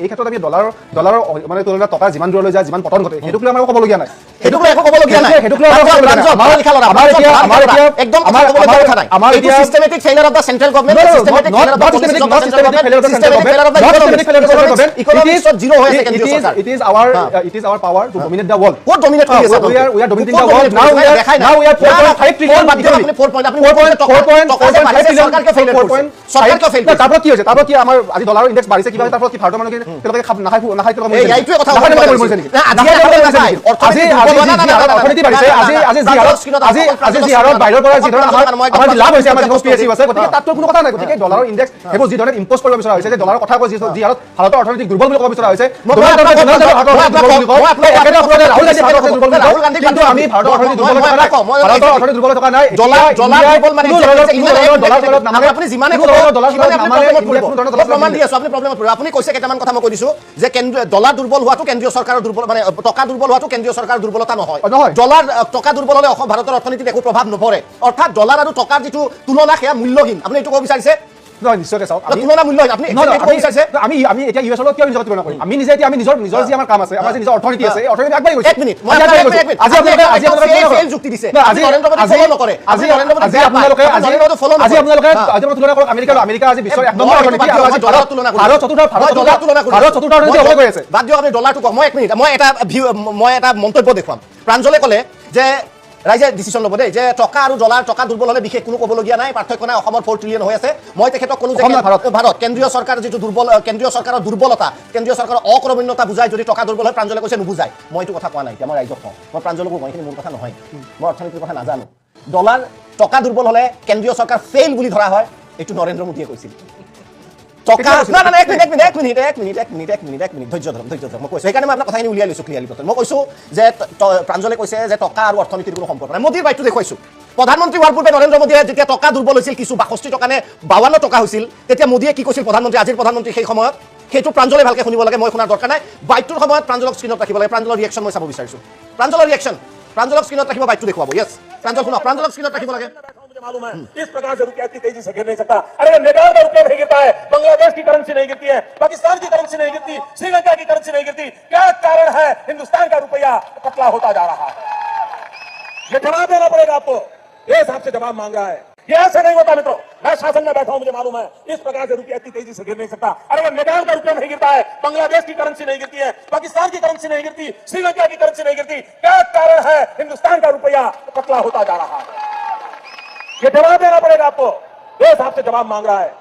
এই ক্ষেত্ৰত আমি ডলাৰৰ মানে তুলনাত টকা যিমান দূৰলৈ যায় যিমান পতন ঘটে সেইটোক লৈ আমাৰ ক'বলগীয়া নাই সেইটোক লৈ একো ক'বলগীয়া নাই সেইটোক লৈ আমাৰ এতিয়া systematic failure of the central government systematic failure of the policy of the central government systematic failure of the economics zero হৈ আছে কেন্দ্ৰীয় চৰকাৰ it is our power to dominate the world what dominate কৰি আছে we are dominating the world now we are 4.5 trillion আপনি 4.5 trillion সরকারকে failure করছে সরকারকে ফেইল করছে তারপর কি হৈছে তারপর কি আমাৰ আজি ডলাৰৰ ইনডেক্স বাঢ়িছে কিবা তাৰপৰ কি ভাৰতৰ মানুহে তেওঁলোকে নাখাই এই এইটোৱে কথা অৰ্থনীতি বাঢ়িছে আজি যি হাৰত বাহিৰৰ পৰা যি ধৰণৰ আমাৰ লাভ হৈছে আমাৰ পিএসি আছে গতিকে তাত কোনো কথা নাই গতিকে ডলাৰৰ ইনডেক্স হেবো যি ধৰণে ইম্পোজ কৰিব বিচৰা হৈছে যে ডলাৰৰ কথা কৈ যি হাৰত ভাৰতৰ অৰ্থনীতি দুৰ্বল বুলি ক'ব বিচৰা হৈছে ৰাহুল গান্ধী কিন্তু আমি ভাৰতৰ অৰ্থনীতি দুৰ্বল থকা নাই ডলাৰ দুৰ্বল মানে আপুনি যিমানে প্ৰমাণ দি আছো আপুনি প্ৰব্লেমত পৰিব আপুনি কৈছে কেইটামান কথা মই কৈ দিছো যে ডলাৰ দুৰ্বল হোৱাটো কেন্দ্ৰীয় চৰকাৰৰ দুৰ্বল মানে টকা দুৰ্বল হোৱাটো কেন্দ্ৰীয় চৰকাৰৰ দুৰ্বলতা নহয় ডলাৰ টকা দুৰ্বল হলে অসম ভাৰতৰ অৰ্থনীতিত একো প্ৰভাৱ নপৰে অৰ্থাৎ ডলাৰ আৰু টকাৰ যিটো তুলনা সেয়া মূল্যহীন আপুনি এইটো ক'ব বিচাৰিছে নিশ্চয় চাওক তুলনা মূল্যহীন আপুনি ক'ব বিচাৰিছে আমি এতিয়া ইউএছৰ লগত কিয় নিজৰ তুলনা কৰিম আমি নিজে এতিয়া আমি নিজৰ যি আমাৰ কাম আছে আমাৰ নিজৰ অৰ্থনীতি আছে অৰ্থনীতি আগবাঢ়ি গৈছে এক মিনিট আজি আপোনালোকে ফেইল যুক্তি দিছে আজি নৰেন্দ্ৰ মোদী ফলো নকৰে আজি আপোনালোকে তুলনা কৰক আমেৰিকা আজি বিশ্বৰ এক নম্বৰ অৰ্থনীতি আৰু আজি ভাৰত চতুৰ্থ অৰ্থনীতি হৈ গৈ আছে বাদ দিয়ক আপুনি ডলাৰটো কওক মই এক মিনিট মই এটা মন্তব্য দেখুৱাম প্ৰাঞ্জলে ক'লে যে ৰাইজে ডিসিশন ল'ব দেই যে টকা আৰু ডলাৰ টকা দুৰ্বল হলে বিশেষ কোনো ক'বলগীয়া নাই পাৰ্থক্য নাই অসমৰ 4 ট্ৰিলিয়ন হৈ আছে মই তেখেতক কোনো যে ভাৰত কেন্দ্ৰীয় চৰকাৰ যিটো দুৰ্বল কেন্দ্ৰীয় চৰকাৰৰ দুৰ্বলতা কেন্দ্ৰীয় চৰকাৰৰ অকৰ্মণ্যতা বুজাই যদি টকা দুৰ্বল হয় প্ৰাঞ্জলে কৈছে নুবুজায় মই এইটো কথা কোৱা নাই এতিয়া মই ৰাইজক কওঁ মই প্ৰাঞ্জলকো কওঁ এইখিনি মোৰ কথা নহয় মই অৰ্থনীতিৰ কথা নাজানো ডলাৰ টকা দুৰ্বল হলে কেন্দ্ৰীয় চৰকাৰ ফেইল বুলি ধৰা হয় এইটো নৰেন্দ্ৰ মোদীয়ে কৈছিল টকা না এক মিনিট ধৈৰ্য ধৰক মই কৈছো সেইকাৰণে মই আপোনাৰ কথাখিনি উলিয়াই লৈছো ক্লিয়াৰলি মই কৈছো যে প্ৰাঞ্জলে কৈছে যে টকা আৰু অৰ্থনীতিৰ কোনো সম্পৰ্ক নাই মোদীৰ বাইটো দেখুৱাইছো প্ৰধানমন্ত্ৰী হোৱাৰ পূৰ্বে নৰেন্দ্ৰ মোদীয়ে যেতিয়া টকা দুৰ্বল হৈছিল কিছু 62 টকা নে 52 টকা হৈছিল তেতিয়া মোদীয়ে কি কৈছিল প্ৰধানমন্ত্ৰী আজিৰ প্ৰধানমন্ত্ৰী সেই সময়ত সেইটো প্ৰাঞ্জলে ভালকে শুনিব লাগে মই শুনাৰ দৰকাৰ নাই বাইটোৰ সময়ত প্ৰাঞ্জলক স্ক্ৰীনত ৰাখিব লাগে প্ৰাঞ্জলৰ ৰিয়েকচন মই চাব বিচাৰিছো প্ৰাঞ্জলৰ ৰিয়েকচন প্ৰাঞ্জলক স্ক্ৰীনত ৰাখিব বাইটো দেখুৱাব ইয়েস प्रांजल सुनो प्रांजल स्क्रीन रखिए बोला मुझे मालूम है इस प्रकार से रुपया इतनी तेजी से गिर नहीं सकता अरे नेपाल का रुपया नहीं गिरता है बांग्लादेश की करेंसी नहीं गिरती है पाकिस्तान की करेंसी नहीं गिरती श्रीलंका की करेंसी नहीं गिरती क्या कारण है हिंदुस्तान का रुपया पतला होता जा रहा है ये जवाब देना पड़ेगा आपको ये हिसाब से जवाब मांग रहा है ये ऐसे नहीं होता मित्रों मैं शासन में बैठा हूं मुझे मालूम है इस प्रकार से रुपया इतनी तेजी से गिर नहीं सकता अरे नेपाल का रुपया नहीं गिरता है बांग्लादेश की करेंसी नहीं गिरती है पाकिस्तान की करेंसी नहीं गिरती श्रीलंका की करेंसी नहीं गिरती क्या कारण है हिंदुस्तान का रुपया पतला होता जा रहा है ये जवाब देना पड़ेगा आपको ये हिसाब से जवाब मांग रहा है